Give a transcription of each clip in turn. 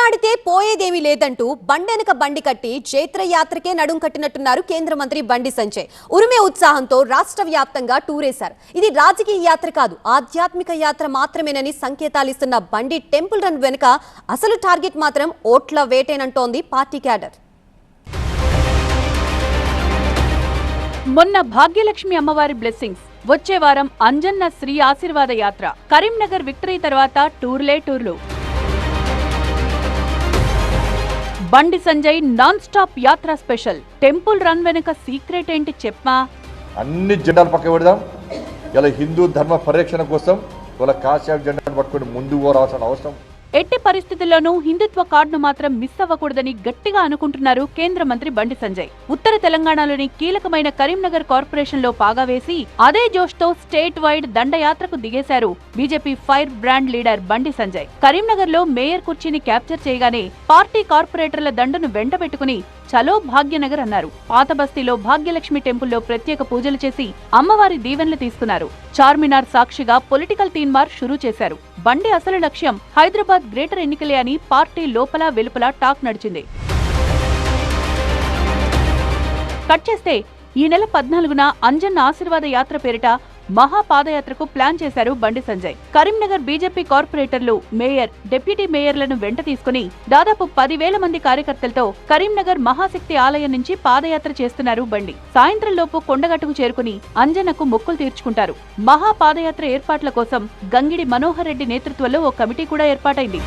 పోరాడితే పోయేదేమీ లేదంటూ బండెనక బండి కట్టి క్షేత్రయాత్రకే నడుం కట్టినట్టున్నారు కేంద్ర మంత్రి బండి సంజయ్. ఉరిమే ఉత్సాహంతో రాష్ట్ర వ్యాప్తంగా టూరేశారు. ఇది రాజకీయ యాత్ర కాదు, ఆధ్యాత్మిక యాత్ర మాత్రమేనని సంకేతాలిస్తున్న బండి టెంపుల్ రన్ వెనుక అసలు టార్గెట్ మాత్రం ఓట్ల వేటేనంటోంది పార్టీ క్యాడర్. మొన్న భాగ్యలక్ష్మి అమ్మవారి బ్లెస్సింగ్స్, వచ్చే వారం అంజన్న శ్రీ ఆశీర్వాద యాత్ర, కరీంనగర్ విక్టరీ తర్వాత టూర్లు. బండి సంజయ్ నాన్ స్టాప్ యాత్ర స్పెషల్. టెంపుల్ రన్ వెనుక సీక్రెట్ ఏంటి చెప్పమా? అన్ని జెండాలు పక్క పెడదాం. ఇలా హిందూ ధర్మ పరిరక్షణ కోసం ఇలా కాశ్యాప్ జెండాను పట్టుకుని ముందుకు రావాల్సిన అవసరం. ఎట్టి పరిస్థితుల్లోనూ హిందుత్వ కార్డును మాత్రం మిస్ అవ్వకూడదని గట్టిగా అనుకుంటున్నారు కేంద్ర మంత్రి బండి సంజయ్. ఉత్తర తెలంగాణలోని కీలకమైన కరీంనగర్ కార్పొరేషన్ లో పాగా వేసి అదే జోష్తో స్టేట్ వైడ్ దండయాత్రకు దిగేశారు BJP fire brand leader Bandi Sanjay. Karimnagar లో మేయర్ కుర్చీని క్యాప్చర్ చేయగానే పార్టీ కార్పొరేటర్ల దండును వెంట పెట్టుకుని చలో భాగ్యనగర్ అన్నారు. పాత బస్తీలో భాగ్యలక్ష్మి టెంపుల్లో ప్రత్యేక పూజలు చేసి అమ్మవారి దీవెనలు తీసుకున్నారు. చార్మినార్ సాక్షిగా పొలిటికల్ తీన్మార్ షురూ చేశారు. బండి అసలు లక్ష్యం హైదరాబాద్ గ్రేటర్ ఎన్నికలే అని పార్టీ లోపల వెలుపల టాక్ నడిచింది. కట్ చేస్తే ఈ నెల 14న అంజన్న ఆశీర్వాద యాత్ర పేరిట మహాపాదయాత్రకు ప్లాన్ చేశారు బండి సంజయ్. కరీంనగర్ బీజేపీ కార్పొరేటర్లు, మేయర్, డిప్యూటీ మేయర్లను వెంట తీసుకుని దాదాపు 10,000 మంది కార్యకర్తలతో కరీంనగర్ మహాశక్తి ఆలయం నుంచి పాదయాత్ర చేస్తున్నారు బండి. సాయంత్రంలోపు కొండగట్టుకు చేరుకుని అంజన్నకు మొక్కులు తీర్చుకుంటారు. మహాపాదయాత్ర ఏర్పాట్ల కోసం గంగిడి మనోహర్ రెడ్డి నేతృత్వంలో ఓ కమిటీ కూడా ఏర్పాటైంది.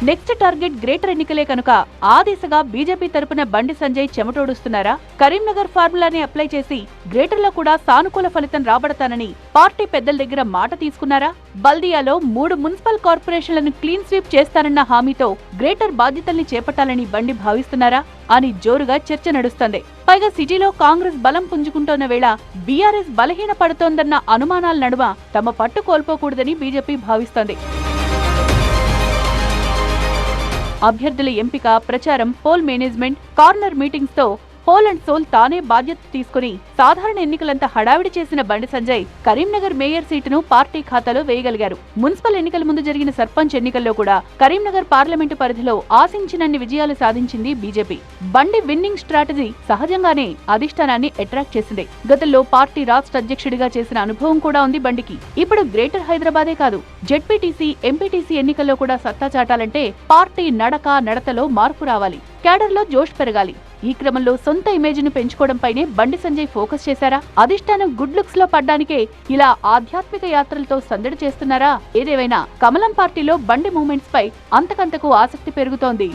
నెక్స్ట్ టార్గెట్ గ్రేటర్ ఎన్నికలే కనుక ఆ దిశగా బీజేపీ తరపున బండి సంజయ్ చెమటోడుస్తున్నారా? కరీంనగర్ ఫార్ములాని అప్లై చేసి గ్రేటర్ లో కూడా సానుకూల ఫలితం రాబడతానని పార్టీ పెద్దల దగ్గర మాట తీసుకున్నారా? బల్దియాలో 3 మున్సిపల్ కార్పొరేషన్లను క్లీన్ స్వీప్ చేస్తానన్న హామీతో గ్రేటర్ బాధ్యతల్ని చేపట్టాలని బండి భావిస్తున్నారా అని జోరుగా చర్చ నడుస్తోంది. పైగా సిటీలో కాంగ్రెస్ బలం పుంజుకుంటోన్న వేళ బీఆర్ఎస్ బలహీన పడుతోందన్న అనుమానాల నడుమ తమ పట్టు కోల్పోకూడదని బీజేపీ భావిస్తోంది. అభ్యర్థుల ఎంపిక, ప్రచారం, పోల్ మేనేజ్మెంట్, కార్నర్ మీటింగ్స్ తో హోల్ అండ్ సోల్ తానే బాధ్యత తీసుకుని సాధారణ ఎన్నికలంతా హడావిడి చేసిన బండి సంజయ్ కరీంనగర్ మేయర్ సీటును పార్టీ ఖాతాలో వేయగలిగారు. మున్సిపల్ ఎన్నికల ముందు జరిగిన సర్పంచ్ ఎన్నికల్లో కూడా కరీంనగర్ పార్లమెంటు పరిధిలో ఆశించినన్ని విజయాలు సాధించింది బీజేపీ. బండి విన్నింగ్ స్ట్రాటజీ సహజంగానే అధిష్టానాన్ని అట్రాక్ట్ చేసింది. గతంలో పార్టీ రాష్ట్ర అధ్యక్షుడిగా చేసిన అనుభవం కూడా ఉంది బండికి. ఇప్పుడు గ్రేటర్ హైదరాబాదే కాదు, జెడ్పీటీసీ, ఎంపీటీసీ ఎన్నికల్లో కూడా సత్తా చాటాలంటే పార్టీ నడతలో మార్పు రావాలి, క్యాడర్లో జోష్ పెరగాలి. ఈ క్రమంలో సొంత ఇమేజ్ ను పెంచుకోవడంపైనే బండి సంజయ్ ఫోకస్ చేశారా? అధిష్టానం గుడ్ లుక్స్ లో పడ్డానికి ఇలా ఆధ్యాత్మిక యాత్రలతో సందడి చేస్తున్నారా? ఏదేమైనా కమలం పార్టీలో బండి మూవ్మెంట్స్ పై అంతకంతకు ఆసక్తి పెరుగుతోంది.